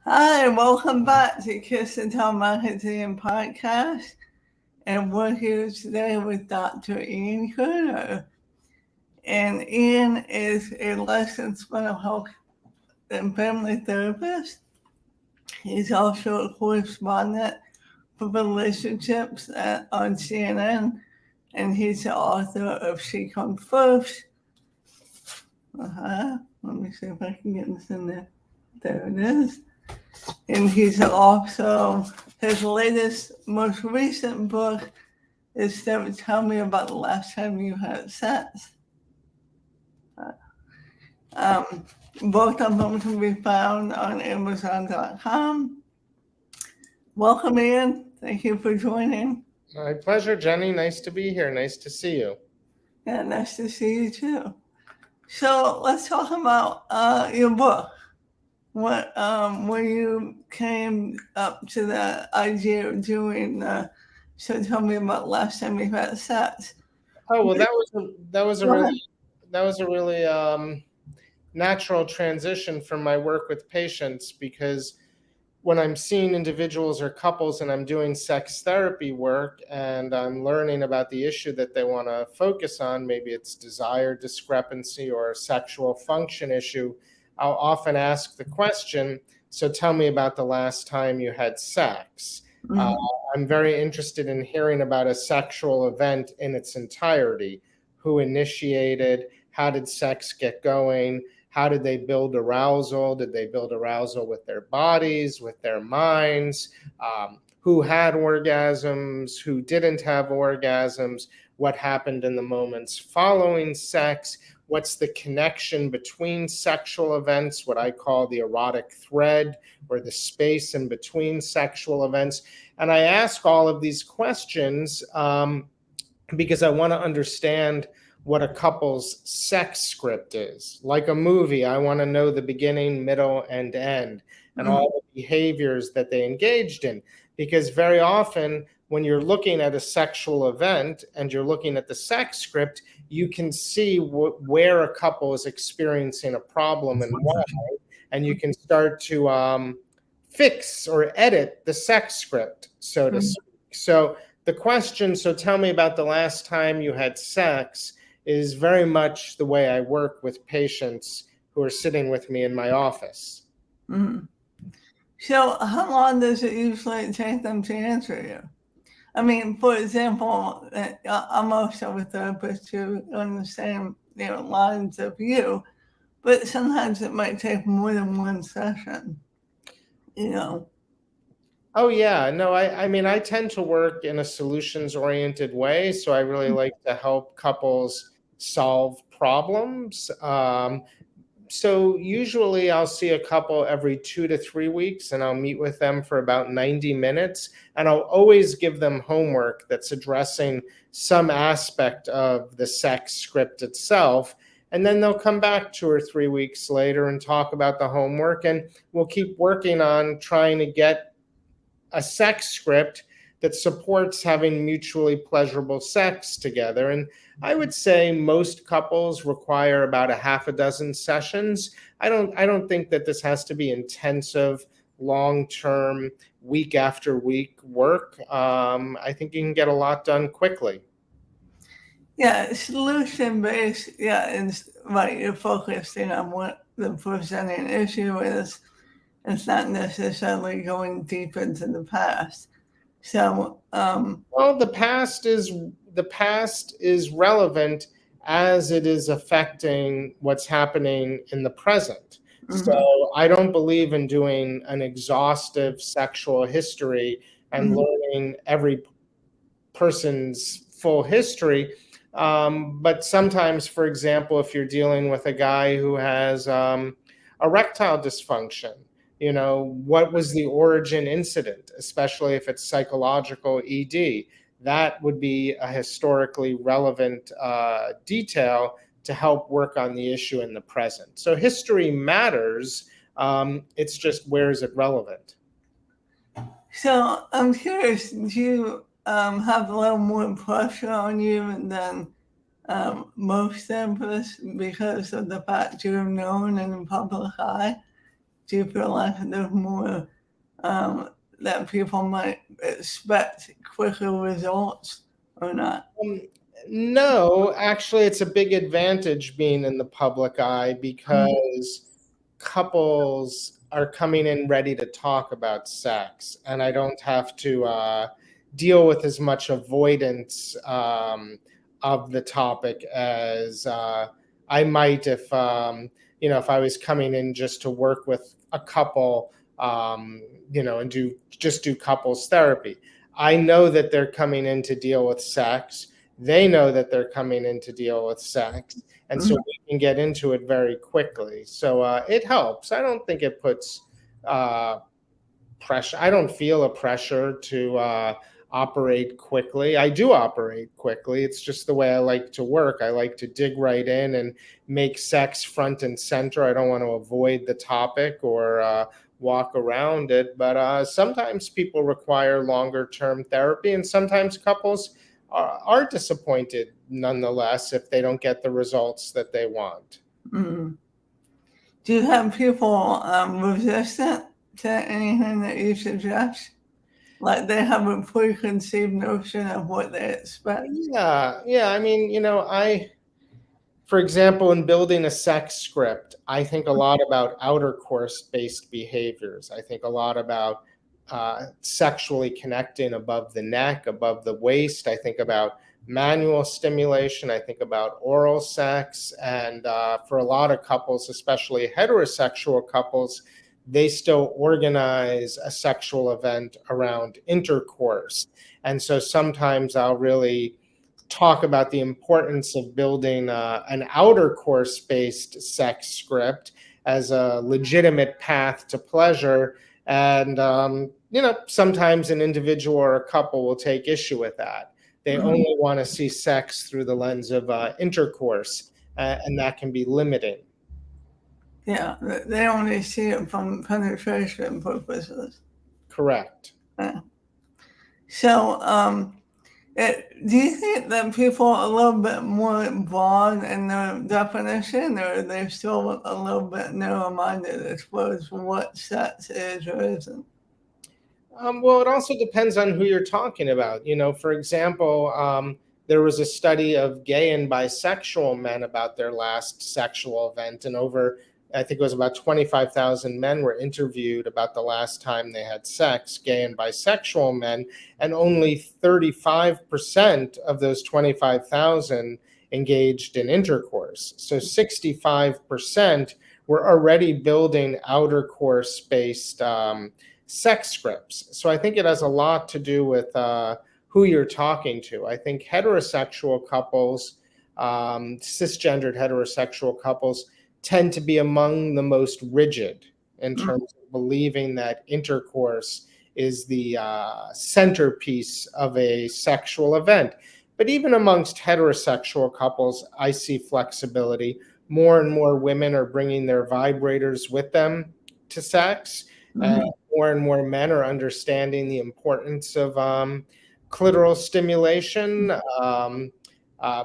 Hi, welcome back to Kiss and Tell Marketing Podcast. And we're here today with Dr. Ian Kerner. And Ian is a licensed mental health and family therapist. He's also a correspondent for relationships on CNN, and he's the author of She Comes First. Let me see if I can get this in there. There it is. And he's also, his latest, most recent book is Tell Me About the Last Time You Had Sex. Both of them can be found on Amazon.com. Welcome, Ian. Thank you for joining. My pleasure, Jenny. Nice to be here. Nice to see you. Yeah, nice to see you too. So let's talk about your book. When you came up to the idea of doing so tell me about last time you had sex. Oh well, that was a really natural transition from my work with patients, because when I'm seeing individuals or couples and I'm doing sex therapy work and I'm learning about the issue that they want to focus on, maybe it's desire discrepancy or a sexual function issue, I'll often ask the question, so tell me about the last time you had sex. I'm very interested in hearing about a sexual event in its entirety. Who initiated? How did sex get going? How did they build arousal? Did they build arousal with their bodies, with their minds? Who had orgasms? Who didn't have orgasms? What happened in the moments following sex? What's the connection between sexual events, what I call the erotic thread, or the space in between sexual events? And I ask all of these questions because I want to understand what a couple's sex script is. Like a movie, I want to know the beginning, middle, and end, and all the behaviors that they engaged in. Because very often, when you're looking at a sexual event and you're looking at the sex script, you can see where a couple is experiencing a problem and why, and you can start to fix or edit the sex script, so to speak. So the question, so tell me about the last time you had sex, is very much the way I work with patients who are sitting with me in my office. So how long does it usually take them to answer you? I mean, for example, I'm also a therapist too, on the same lines of you, but sometimes it might take more than one session, Oh, yeah. No, I mean, I tend to work in a solutions-oriented way, so I really like to help couples solve problems. So usually I'll see a couple every 2 to 3 weeks, and I'll meet with them for about 90 minutes. And I'll always give them homework that's addressing some aspect of the sex script itself. And then they'll come back 2 or 3 weeks later and talk about the homework. And we'll keep working on trying to get a sex script that supports having mutually pleasurable sex together. And I would say most couples require about a half a dozen sessions. I don't think that this has to be intensive, long-term, week after week work. I think you can get a lot done quickly. Yeah, solution-based, it's right, you're focusing on what the presenting issue is. It's not necessarily going deep into the past. So, well, the past is relevant as it is affecting what's happening in the present. So I don't believe in doing an exhaustive sexual history and learning every person's full history. But sometimes, for example, if you're dealing with a guy who has erectile dysfunction, what was the origin incident, especially if it's psychological ED? That would be a historically relevant detail to help work on the issue in the present. So history matters. It's just, where is it relevant? So I'm curious, do you have a little more pressure on you than most therapists because of the fact you're known in the public eye? do you feel like there's more that people might expect quicker results or not? No, actually, it's a big advantage being in the public eye because couples are coming in ready to talk about sex, and I don't have to deal with as much avoidance of the topic as I might if if I was coming in just to work with a couple, and do couples therapy. I know that they're coming in to deal with sex. They know that they're coming in to deal with sex, and so we can get into it very quickly. So it helps. I don't think it puts pressure. I don't feel a pressure to operate quickly. I do operate quickly. It's just the way I like to work. I like to dig right in and make sex front and center. I don't want to avoid the topic or walk around it. But sometimes people require longer term therapy, and sometimes couples are disappointed nonetheless if they don't get the results that they want. Mm. Do you have people resistant to anything that you suggest? Like they have a preconceived notion of what they expect? Yeah. I mean, for example, in building a sex script, I think a lot about outer course based behaviors. I think a lot about sexually connecting above the neck, above the waist. I think about manual stimulation. I think about oral sex. And for a lot of couples, especially heterosexual couples, they still organize a sexual event around intercourse. And so sometimes I'll really talk about the importance of building an outer course based sex script as a legitimate path to pleasure. And, sometimes an individual or a couple will take issue with that. They only want to see sex through the lens of intercourse, and that can be limiting. Yeah, they only see it from penetration purposes. Correct. So, do you think that people are a little bit more broad in their definition, or are they still a little bit narrow-minded as far as what sex is or isn't? Well, it also depends on who you're talking about. For example, there was a study of gay and bisexual men about their last sexual event, and I think it was about 25,000 men were interviewed about the last time they had sex, gay and bisexual men, and only 35% of those 25,000 engaged in intercourse. So 65% were already building outer course based sex scripts. So I think it has a lot to do with who you're talking to. I think heterosexual couples, cisgendered heterosexual couples, tend to be among the most rigid in terms of believing that intercourse is the centerpiece of a sexual event. But even amongst heterosexual couples, I see flexibility. More and more women are bringing their vibrators with them to sex. More and more men are understanding the importance of clitoral stimulation.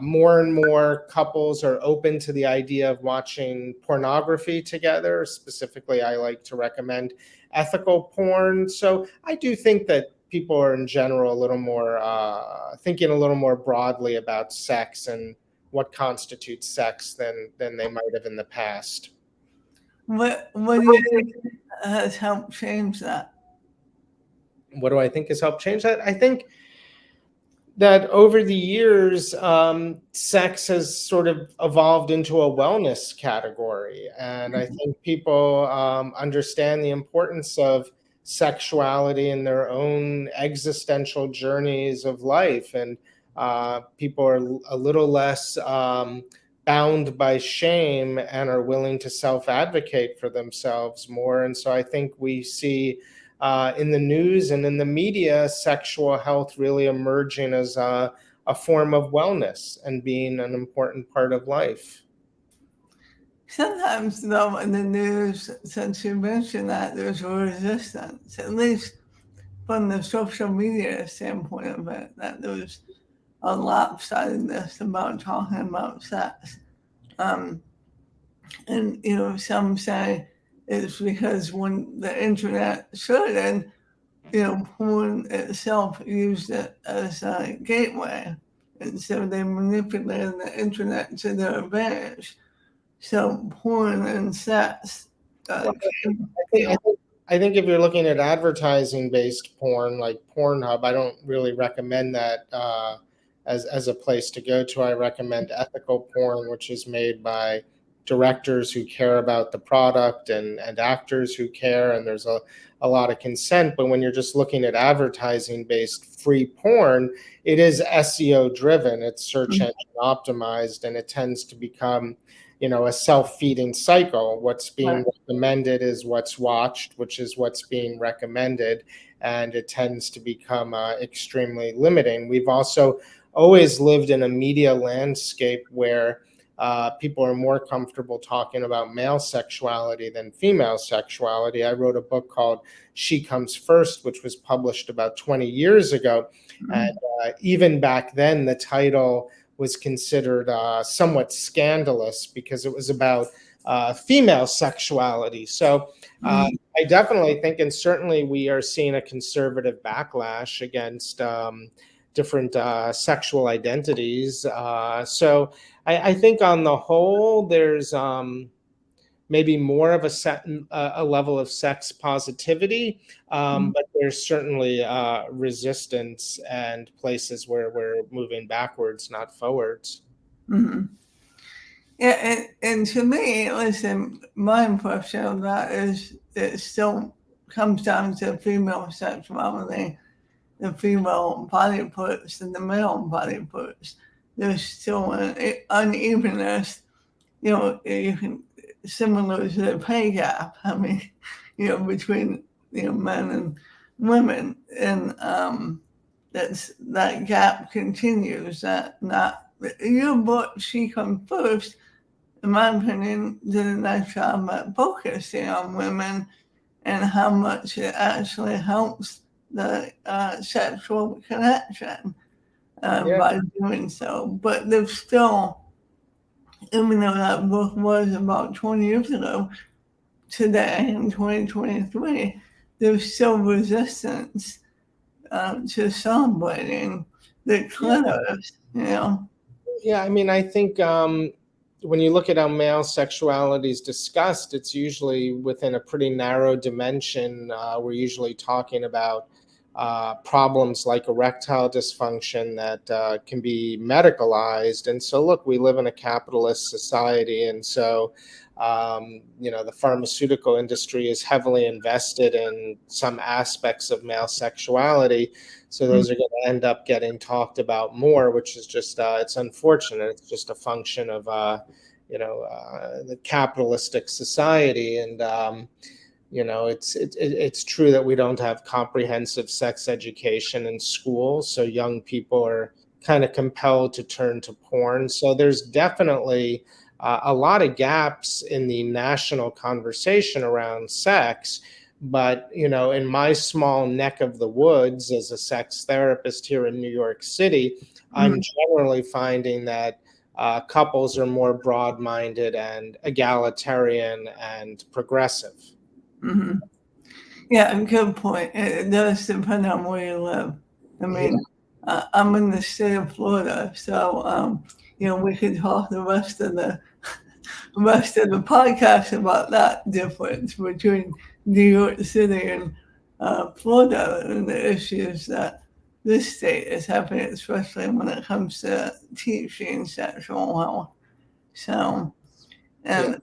More and more couples are open to the idea of watching pornography together. Specifically, I like to recommend ethical porn. So I do think that people are in general a little more thinking a little more broadly about sex and what constitutes sex than they might have in the past. What do you think has helped change that? What do I think has helped change that? I think that over the years, sex has sort of evolved into a wellness category. And I think people understand the importance of sexuality in their own existential journeys of life. And people are a little less bound by shame and are willing to self-advocate for themselves more. And so I think we see in the news and in the media, sexual health really emerging as a form of wellness and being an important part of life. Sometimes, though, in the news, since you mentioned that, there's a resistance, at least from the social media standpoint of it, that there's a lopsidedness about talking about sex. And, some say It's because when the internet started, porn itself used it as a gateway. And so they manipulated the internet to their advantage. So porn and sex Well, came, I think if you're looking at advertising-based porn like Pornhub, I don't really recommend that as a place to go to. I recommend ethical porn, which is made by directors who care about the product and actors who care, and there's a lot of consent. But when you're just looking at advertising-based free porn, it is SEO driven, it's search engine optimized, and it tends to become a self-feeding cycle. What's being recommended is what's watched, which is what's being recommended, and it tends to become extremely limiting. We've also always lived in a media landscape where people are more comfortable talking about male sexuality than female sexuality. I wrote a book called She Comes First, which was published about 20 years ago. And even back then, the title was considered somewhat scandalous because it was about female sexuality. So I definitely think, and certainly we are seeing a conservative backlash against different sexual identities. So I think on the whole, there's maybe more of a level of sex positivity, but there's certainly resistance and places where we're moving backwards, not forwards. Mm-hmm. Yeah, and to me, listen, my impression of that is it still comes down to female sexuality, the female body parts and the male body parts. There's still an unevenness, you can, similar to the pay gap, I mean, between, men and women. And that gap continues, your book, She Comes First, in my opinion, did a nice job at focusing on women and how much it actually helps the sexual connection by doing so. But there's still, even though that book was about 20 years ago, today in 2023, there's still resistance to celebrating the clitoris, Yeah, I mean, I think when you look at how male sexuality is discussed, it's usually within a pretty narrow dimension. We're usually talking about problems like erectile dysfunction that can be medicalized. And so, look, we live in a capitalist society. And so, the pharmaceutical industry is heavily invested in some aspects of male sexuality. So those are going to end up getting talked about more, which is just, it's unfortunate. It's just a function of, the capitalistic society. And, it's true that we don't have comprehensive sex education in school. So young people are kind of compelled to turn to porn. So there's definitely a lot of gaps in the national conversation around sex. But, in my small neck of the woods as a sex therapist here in New York City, I'm generally finding that couples are more broad-minded and egalitarian and progressive. Mm-hmm. Yeah, good point. It does depend on where you live. I mean, I'm in the state of Florida, so we could talk the rest of the podcast about that difference between New York City and Florida and the issues that this state is having, especially when it comes to teaching sexual health. So, and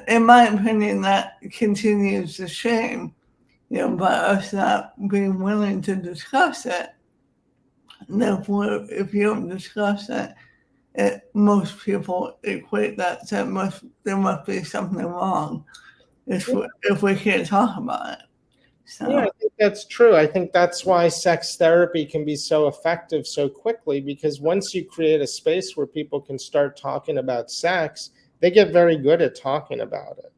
in my opinion, that continues to shame, by us not being willing to discuss it. And therefore, if you don't discuss it, most people equate that to there must be something wrong if we can't talk about it. So. Yeah, I think that's true. I think that's why sex therapy can be so effective so quickly, because once you create a space where people can start talking about sex, they get very good at talking about it,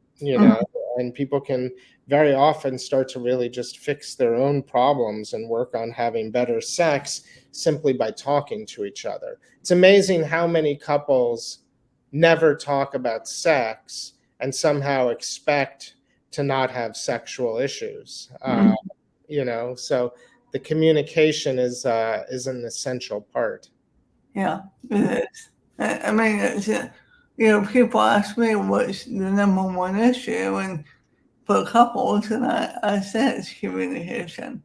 and people can very often start to really just fix their own problems and work on having better sex simply by talking to each other. It's amazing how many couples never talk about sex and somehow expect to not have sexual issues. Mhm. So the communication is an essential part. Yeah, it is. I mean, people ask me what's the number one issue, and for couples, and I say it's communication,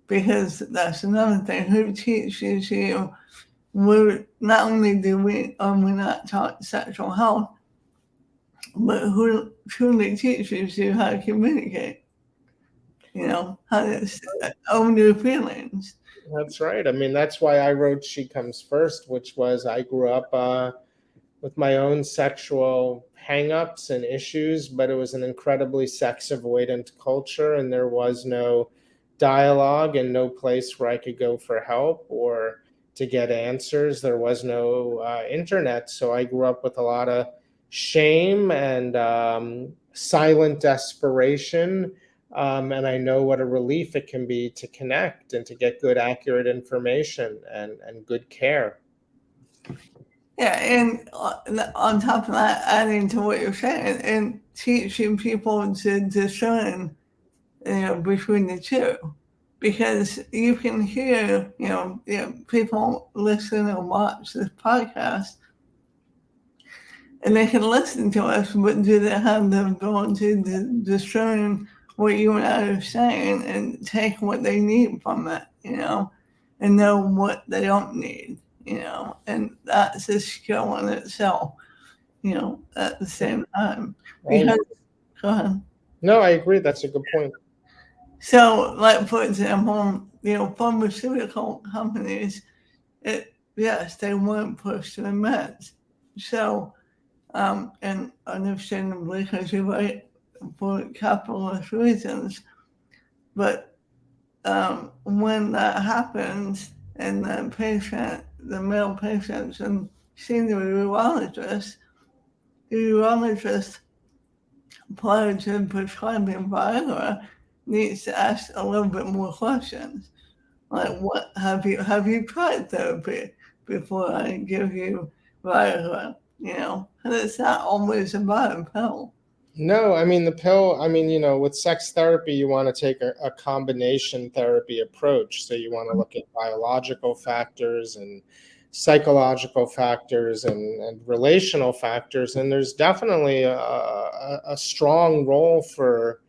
because that's another thing. Who teaches you? Not only are we not taught sexual health, but who truly teaches you how to communicate? How to own your feelings. That's right. I mean, that's why I wrote She Comes First, which was I grew up with my own sexual hangups and issues, but it was an incredibly sex avoidant culture, and there was no dialogue and no place where I could go for help or to get answers. There was no internet, so I grew up with a lot of shame and silent desperation. And I know what a relief it can be to connect and to get good, accurate information and good care. Yeah, and on top of that, adding to what you're saying, and teaching people to discern, between the two, because you can hear, people listen and watch this podcast, and they can listen to us, but do they have the ability to discern what you and I are saying and take what they need from it, and know what they don't need, and that's a skill in itself, at the same time. Because, go ahead. No, I agree. That's a good point. So, like, for example, pharmaceutical companies, yes, they weren't pushed to the max. So, and understandably, because you're right, for capitalist reasons. But when that happens, and the male patients, and seeing the urologist prior to prescribing Viagra needs to ask a little bit more questions. Like, what have you tried therapy before I give you Viagra? And it's not always about a pill. No, I mean, the pill, I mean, with sex therapy, you want to take a combination therapy approach. So you want to look at biological factors and psychological factors and relational factors. And there's definitely a strong role for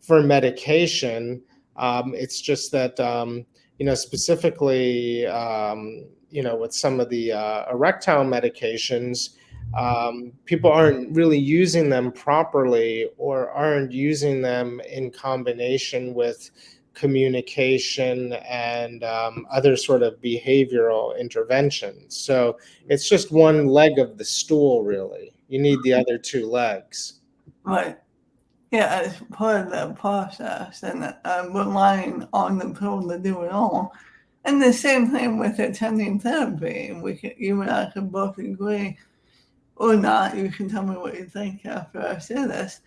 medication. It's just that, specifically, with some of the erectile medications, people aren't really using them properly or aren't using them in combination with communication and other sort of behavioral interventions. So it's just one leg of the stool, really. You need the other two legs. Right. Yeah, it's part of the process, and relying on the pill to do it all. And the same thing with attending therapy. You and I can both agree, or not. You can tell me what you think after I say this.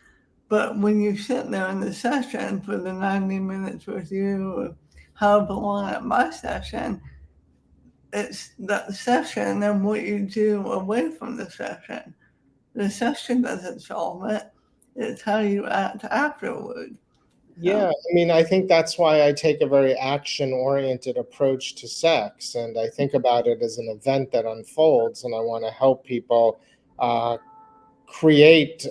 But when you sit there in the session for the 90 minutes with you, or however long at my session, it's that session and what you do away from the session. The session doesn't solve it. It's how you act afterward. Yeah, I mean, I think that's why I take a very action-oriented approach to sex, and I think about it as an event that unfolds, and I want to help people create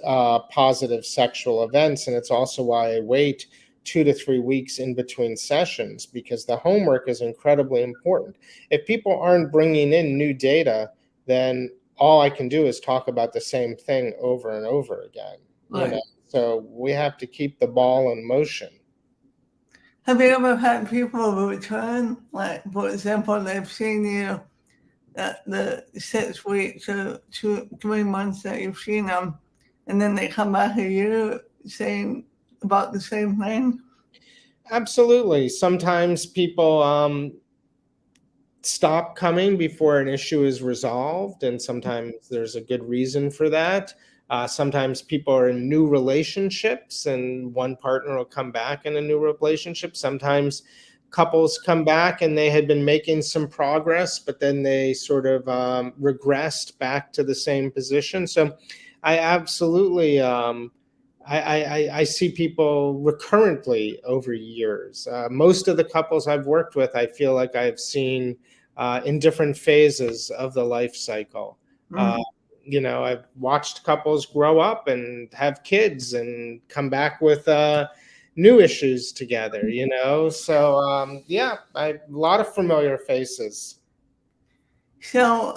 positive sexual events. And it's also why I wait 2 to 3 weeks in between sessions, because the homework is incredibly important. If people aren't bringing in new data, then all I can do is talk about the same thing over and over again. Right. So we have to keep the ball in motion. Have you ever had people return? Like, for example, they've seen you at the 6 weeks or 3 months that you've seen them, and then they come back a year saying about the same thing? Absolutely. Sometimes people stop coming before an issue is resolved, and sometimes there's a good reason for that. Sometimes people are in new relationships and one partner will come back in a new relationship. Sometimes couples come back and they had been making some progress, but then they sort of regressed back to the same position. So I absolutely I see people recurrently over years. Most of the couples I've worked with, I feel like I've seen in different phases of the life cycle. Uh, Mm. I've watched couples grow up and have kids and come back with new issues together. So yeah, a lot of familiar faces. So,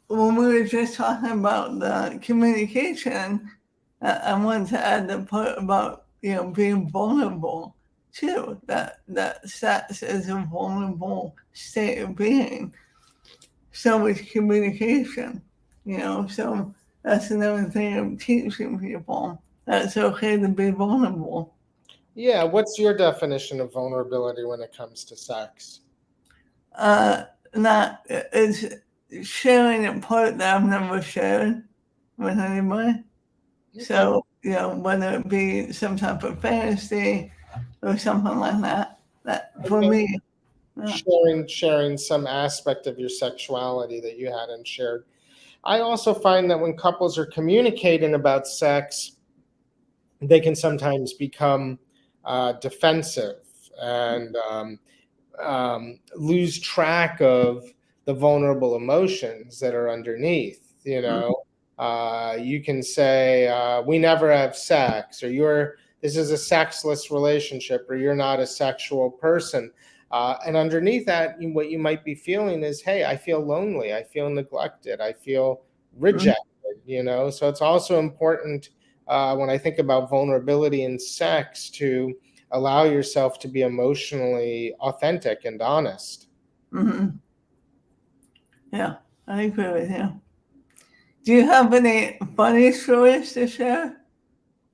when we were just talking about the communication, I wanted to add the part about, being vulnerable too, that sex is a vulnerable state of being. So is communication, so that's another thing I'm teaching people. That's okay to be vulnerable. Yeah, what's your definition of vulnerability when it comes to sex? Uh, not it's sharing a part that I've never shared with anybody. Okay. So, whether it be some type of fantasy or something like that, that for Okay. me, uh, Sharing some aspect of your sexuality that you hadn't shared. I also find that when couples are communicating about sex, they can sometimes become defensive and lose track of the vulnerable emotions that are underneath. mm, You can say, "We never have sex," or "You're this is a sexless relationship," or "You're not a sexual person." And underneath that, what you might be feeling is, "Hey, I feel lonely. I feel neglected. I feel mm, rejected." So it's also important when I think about vulnerability in sex to allow yourself to be emotionally authentic and honest. mm, yeah, I agree with you. Do you have any funny stories to share?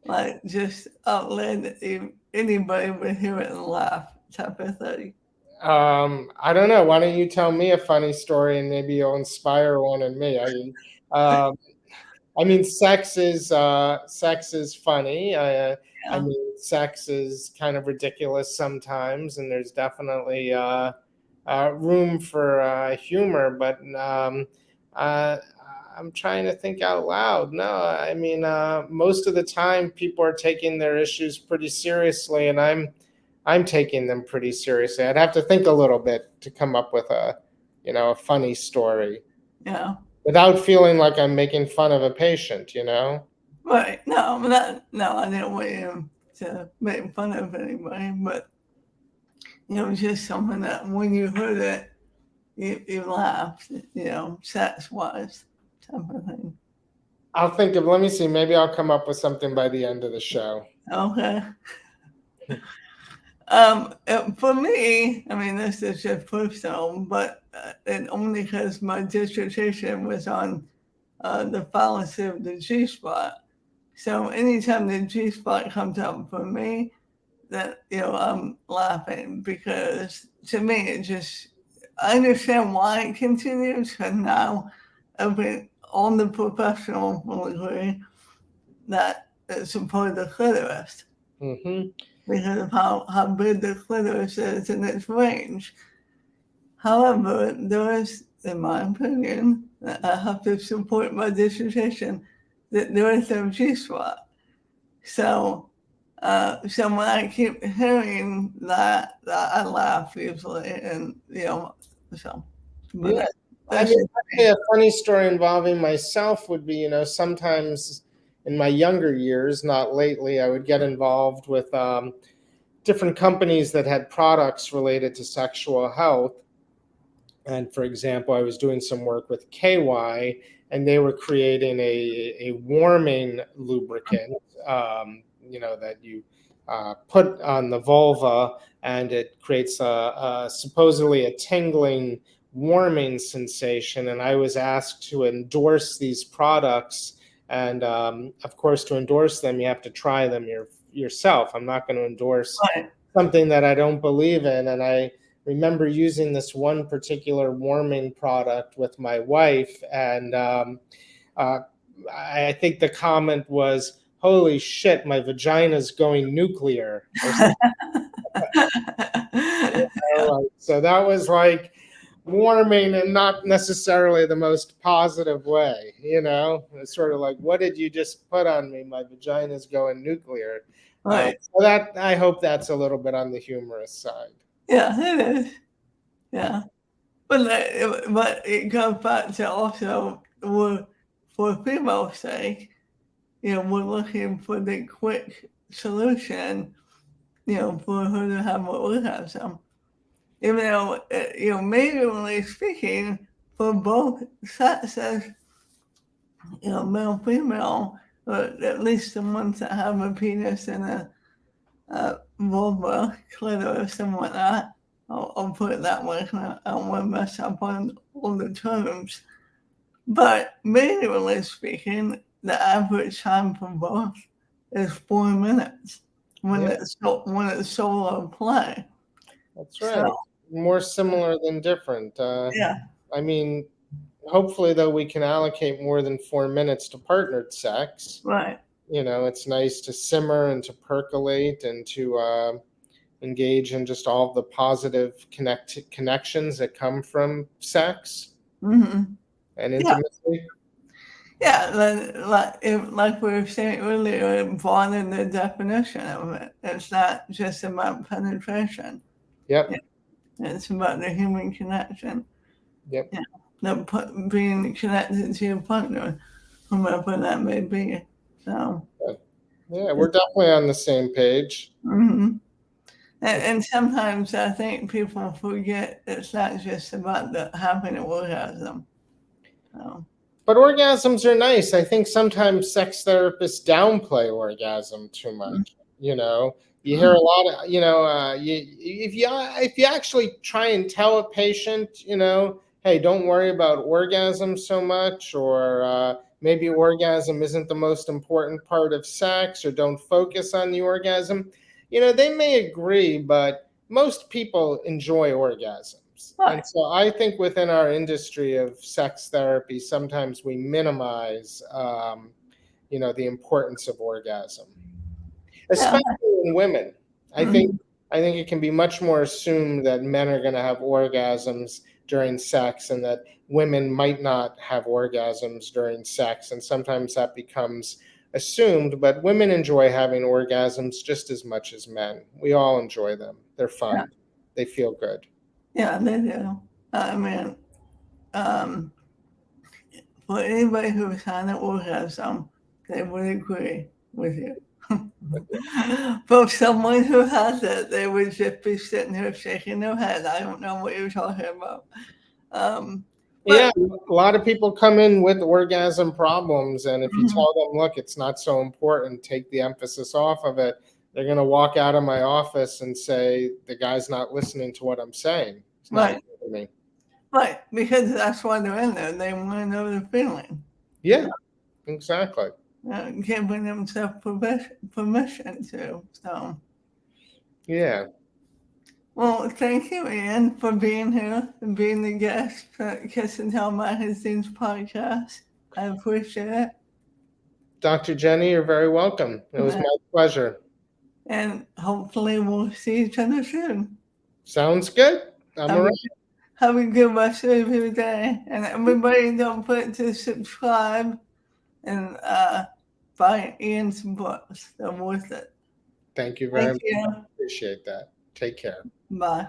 Like just outland anybody would hear it and laugh type of thing. I don't know. Why don't you tell me a funny story and maybe you'll inspire one in me? Um, I mean, sex is funny. I Yeah. mean, sex is kind of ridiculous sometimes, and there's definitely room for humor. But uh, I'm trying to think out loud. No, I mean, most of the time, people are taking their issues pretty seriously, and I'm taking them pretty seriously. I'd have to think a little bit to come up with a funny story Yeah. without feeling like I'm making fun of a patient. Right. No, I didn't want you to make fun of anybody, but just something that when you heard it, you laughed, sex wise type of thing. Let me see, maybe I'll come up with something by the end of the show. Okay. For me, I mean, this is just personal, but and only because my dissertation was on the fallacy of the G spot. So anytime the G spot comes up for me, that I'm laughing because to me it just I understand why it continues, because now all the professional will agree that it's a part of the clitoris Hmm. because of how big the clitoris is in its range. However, there is, in my opinion, I have to support my dissertation, that there is no G spot. So when I keep hearing that I laugh usually, and so, but Yeah. I that's mean, just I'd say me. a funny story involving myself would be, sometimes in my younger years, not lately, I would get involved with different companies that had products related to sexual health. And for example, I was doing some work with KY, and they were creating a warming lubricant, that you put on the vulva, and it creates supposedly a tingling, warming sensation. And I was asked to endorse these products. And of course, to endorse them, you have to try them yourself. I'm not going to endorse Right. something that I don't believe in. And I remember using this one particular warming product with my wife, and uh, I think the comment was, "Holy shit, my vagina's going nuclear," or something. Yeah. Like, so that was like warming and not necessarily the most positive way. It's sort of like, what did you just put on me? My vagina's going nuclear. Right. So that, I hope that's a little bit on the humorous side. Yeah, it is. Yeah. But it goes back to also, for female's sake, we're looking for the quick solution, for her to have an orgasm. Even though, majorly speaking, for both sexes, male, female, or at least the ones that have a penis and a vulva, clitoris, something like that. I'll put it that way. I don't want to mess up on all the terms. But majorly speaking, the average time for both is 4 minutes when it's solo play. That's right. So, more similar than different. Yeah. I mean, hopefully, though, we can allocate more than 4 minutes to partnered sex. Right. It's nice to simmer and to percolate and to engage in just all the positive connections that come from sex and intimacy. Yeah, like we were saying earlier, broaden the definition of it. It's not just about penetration. Yep. It's about the human connection. Yep. Being connected to your partner, whomever that may be. So. Yeah, we're definitely on the same page. Mm-hmm. And sometimes I think people forget it's not just about having an orgasm. So. But orgasms are nice. I think sometimes sex therapists downplay orgasm too much. You hear a lot of, if you actually try and tell a patient, hey, don't worry about orgasm so much, or maybe orgasm isn't the most important part of sex, or don't focus on the orgasm. They may agree, but most people enjoy orgasms. Right. And so I think within our industry of sex therapy, sometimes we minimize, the importance of orgasm, especially in women. I think it can be much more assumed that men are going to have orgasms during sex and that women might not have orgasms during sex. And sometimes that becomes assumed, but women enjoy having orgasms just as much as men. We all enjoy them. They're fun. Yeah. They feel good. Yeah, they do. I mean, for anybody who's had an orgasm, they would agree with you. For someone who has it, they would just be sitting here shaking their head. I don't know what you're talking about. Yeah, a lot of people come in with orgasm problems, and if you tell them, look, it's not so important, take the emphasis off of it, they're going to walk out of my office and say, the guy's not listening to what I'm saying. It's not listening to me. Right, because that's why they're in there. They want to know the feeling. Yeah, exactly. Giving themselves permission to. So. Yeah. Well, thank you, Ian, for being here and being the guest for Kiss and Tell Magazine's podcast. I appreciate it. Dr. Jenny, you're very welcome. It was my pleasure. And hopefully we'll see each other soon. Sounds good. I'm around. Have a good rest of your day. And everybody don't forget to subscribe and buy Ian's books. They're worth it. Thank you very much. Appreciate that. Take care. Bye.